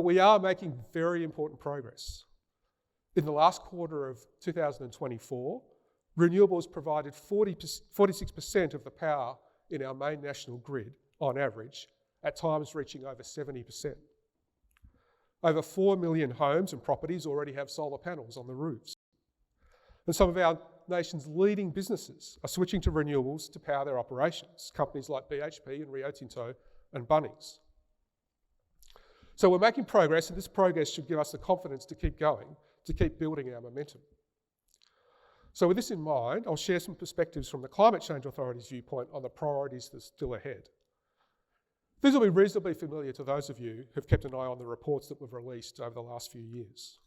But we are making very important progress. In the last quarter of 2024, renewables provided 46% of the power in our main national grid, on average, at times reaching over 70%. Over 4 million homes and properties already have solar panels on the roofs. And some of our nation's leading businesses are switching to renewables to power their operations, companies like BHP and Rio Tinto and Bunnings. So we're making progress, and this progress should give us the confidence to keep going, to keep building our momentum. So with this in mind, I'll share some perspectives from the Climate Change Authority's viewpoint on the priorities that are still ahead. These will be reasonably familiar to those of you who've kept an eye on the reports that we've released over the last few years.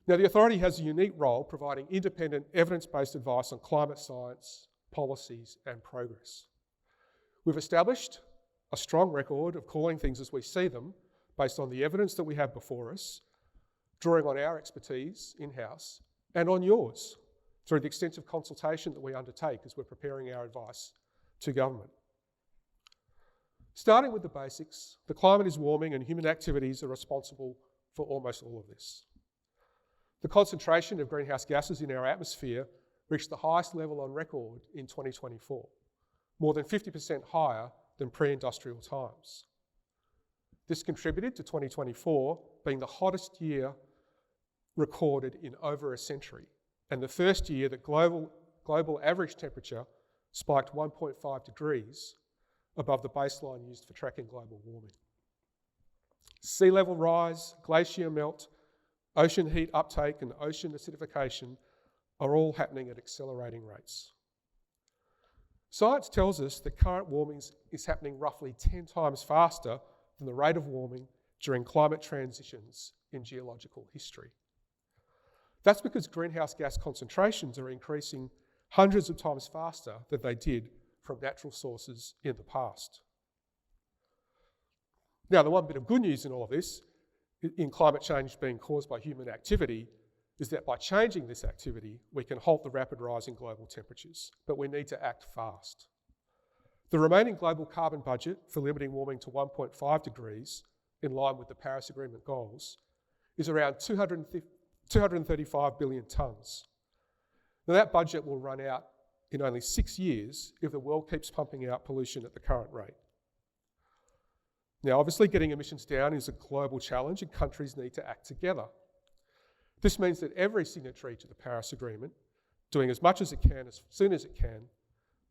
Now, the Authority has a unique role providing independent, evidence-based advice on climate science, policies, and progress. We've established a strong record of calling things as we see them, based on the evidence that we have before us, drawing on our expertise in-house, and on yours, through the extensive consultation that we undertake as we're preparing our advice to government. Starting with the basics, the climate is warming and human activities are responsible for almost all of this. The concentration of greenhouse gases in our atmosphere reached the highest level on record in 2024, more than 50% higher than pre-industrial times. This contributed to 2024 being the hottest year recorded in over a century, and the first year that global average temperature spiked 1.5 degrees above the baseline used for tracking global warming. Sea level rise, glacier melt, ocean heat uptake and ocean acidification are all happening at accelerating rates. Science tells us that current warming is happening roughly 10 times faster than the rate of warming during climate transitions in geological history. That's because greenhouse gas concentrations are increasing hundreds of times faster than they did from natural sources in the past. Now, the one bit of good news in all of this, in climate change being caused by human activity, is that by changing this activity, we can halt the rapid rise in global temperatures, but we need to act fast. The remaining global carbon budget for limiting warming to 1.5 degrees, in line with the Paris Agreement goals, is around 235 billion tonnes. Now that budget will run out in only 6 years if the world keeps pumping out pollution at the current rate. Now, obviously, getting emissions down is a global challenge and countries need to act together. This means that every signatory to the Paris Agreement doing as much as it can as soon as it can,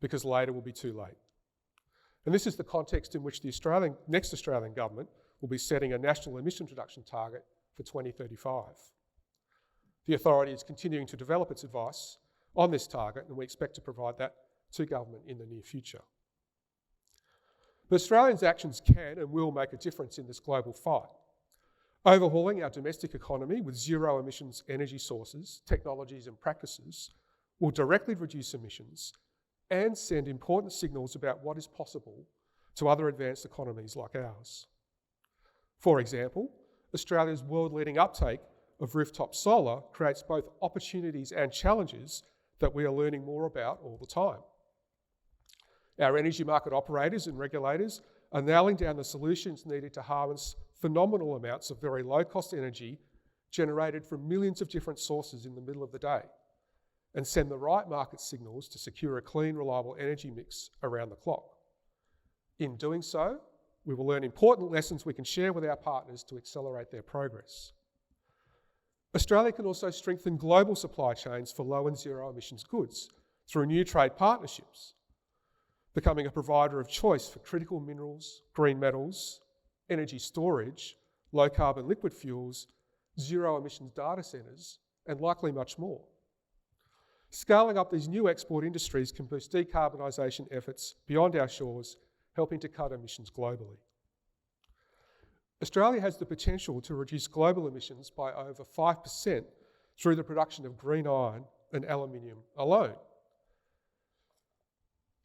because later will be too late. And this is the context in which the next Australian government will be setting a national emissions reduction target for 2035. The Authority is continuing to develop its advice on this target, and we expect to provide that to government in the near future. But Australians' actions can and will make a difference in this global fight. Overhauling our domestic economy with zero emissions energy sources, technologies and practices will directly reduce emissions and send important signals about what is possible to other advanced economies like ours. For example, Australia's world-leading uptake of rooftop solar creates both opportunities and challenges that we are learning more about all the time. Our energy market operators and regulators are nailing down the solutions needed to harness phenomenal amounts of very low-cost energy generated from millions of different sources in the middle of the day, and send the right market signals to secure a clean, reliable energy mix around the clock. In doing so, we will learn important lessons we can share with our partners to accelerate their progress. Australia can also strengthen global supply chains for low and zero emissions goods through new trade partnerships, becoming a provider of choice for critical minerals, green metals, energy storage, low carbon liquid fuels, zero emissions data centres, and likely much more. Scaling up these new export industries can boost decarbonisation efforts beyond our shores, helping to cut emissions globally. Australia has the potential to reduce global emissions by over 5% through the production of green iron and aluminium alone.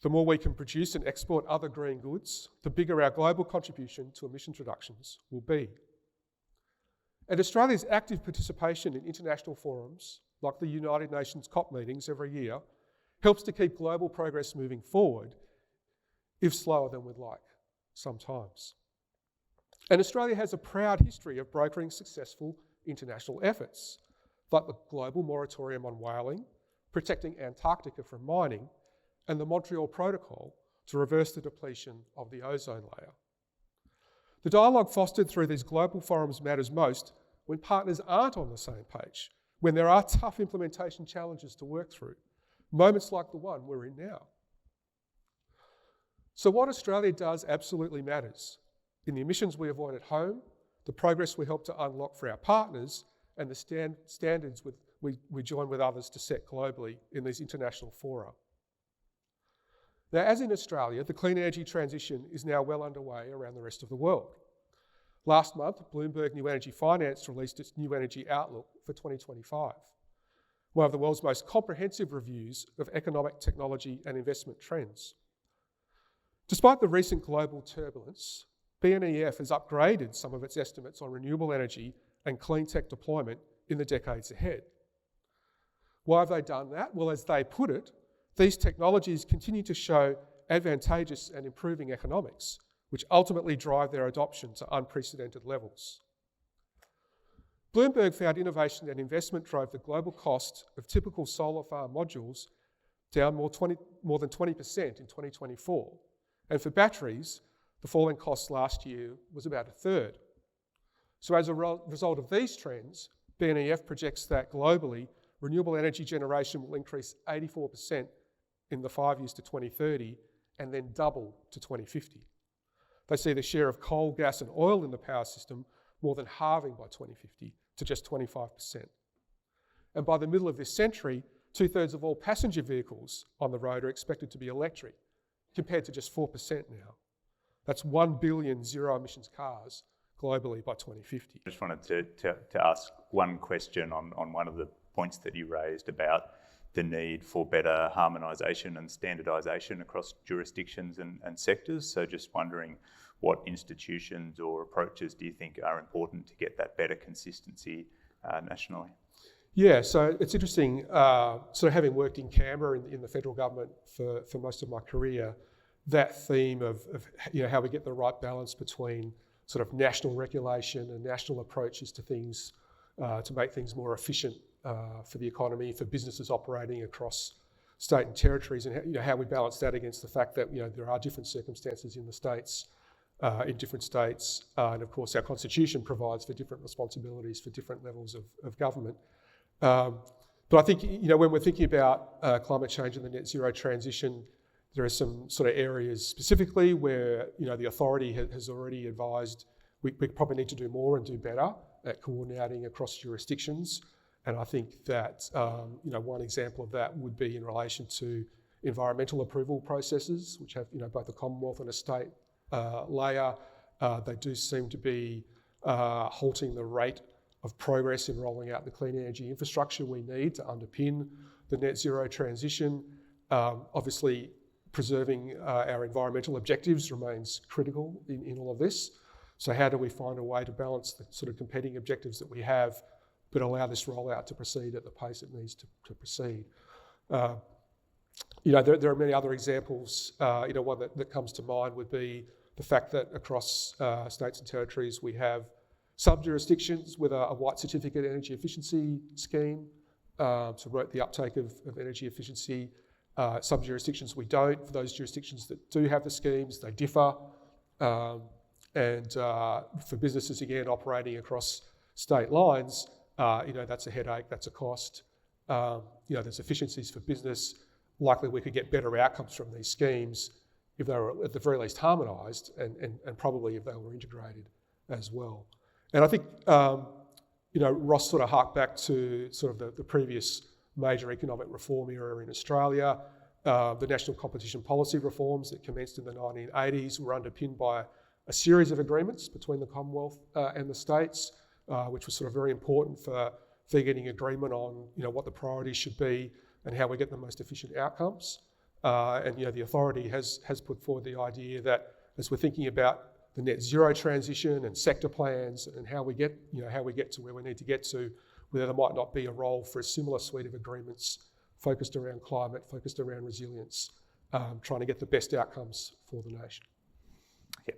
The more we can produce and export other green goods, the bigger our global contribution to emissions reductions will be. And Australia's active participation in international forums, like the United Nations COP meetings every year, helps to keep global progress moving forward, if slower than we'd like sometimes. And Australia has a proud history of brokering successful international efforts, like the global moratorium on whaling, protecting Antarctica from mining, and the Montreal Protocol to reverse the depletion of the ozone layer. The dialogue fostered through these global forums matters most when partners aren't on the same page, when there are tough implementation challenges to work through, moments like the one we're in now. So what Australia does absolutely matters. In the emissions we avoid at home, the progress we help to unlock for our partners, and the standards we join with others to set globally in these international fora. Now, as in Australia, the clean energy transition is now well underway around the rest of the world. Last month, Bloomberg New Energy Finance released its New Energy Outlook for 2025, one of the world's most comprehensive reviews of economic, technology and investment trends. Despite the recent global turbulence, BNEF has upgraded some of its estimates on renewable energy and clean tech deployment in the decades ahead. Why have they done that? Well, as they put it, these technologies continue to show advantageous and improving economics, which ultimately drive their adoption to unprecedented levels. Bloomberg found innovation and investment drove the global cost of typical solar farm modules down more than 20% in 2024. And for batteries, the fall in costs last year was about a third. So as a result of these trends, BNEF projects that globally, renewable energy generation will increase 84% in the 5 years to 2030 and then double to 2050. They see the share of coal, gas and oil in the power system more than halving by 2050 to just 25%. And by the middle of this century, 2/3 of all passenger vehicles on the road are expected to be electric, compared to just 4% now. That's 1 billion zero emissions cars globally by 2050. I just wanted to ask one question on one of the points that you raised about the need for better harmonisation and standardisation across jurisdictions and sectors. So just wondering what institutions or approaches do you think are important to get that better consistency nationally? Yeah, so it's interesting, sort of having worked in Canberra in the federal government for most of my career, that theme of how we get the right balance between sort of national regulation and national approaches to things to make things more efficient for the economy, for businesses operating across state and territories, and how we balance that against the fact that there are different circumstances in the states, in different states, and of course our constitution provides for different responsibilities for different levels of government. But I think when we're thinking about climate change and the net zero transition, there are some sort of areas specifically where the authority has already advised we probably need to do more and do better at coordinating across jurisdictions. And I think that one example of that would be in relation to environmental approval processes, which have both a Commonwealth and a state layer. They do seem to be halting the rate of progress in rolling out the clean energy infrastructure we need to underpin the net zero transition. Obviously, preserving our environmental objectives remains critical in all of this. So how do we find a way to balance the sort of competing objectives that we have, but allow this rollout to proceed at the pace it needs to proceed? There are many other examples. One that comes to mind would be the fact that across states and territories we have sub-jurisdictions with a white certificate energy efficiency scheme to promote the uptake of energy efficiency. Some jurisdictions we don't. For those jurisdictions that do have the schemes, they differ. And for businesses, again, operating across state lines, that's a headache, that's a cost. There's efficiencies for business. Likely we could get better outcomes from these schemes if they were at the very least harmonised and probably if they were integrated as well. And I think, Ross sort of harked back to sort of the previous major economic reform era in Australia. The national competition policy reforms that commenced in the 1980s were underpinned by a series of agreements between the Commonwealth and the states, which was sort of very important for getting agreement on what the priorities should be and how we get the most efficient outcomes. And the authority has put forward the idea that as we're thinking about the net zero transition and sector plans and how we get to where we need to get to, whether there might not be a role for a similar suite of agreements focused around climate, focused around resilience, trying to get the best outcomes for the nation.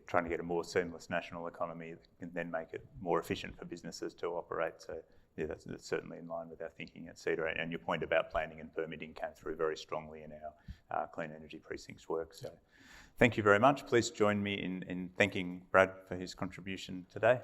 trying to get a more seamless national economy that can then make it more efficient for businesses to operate. So yeah, that's certainly in line with our thinking at CEDA. And your point about planning and permitting came through very strongly in our Clean Energy Precincts work. So thank you very much. Please join me in thanking Brad for his contribution today.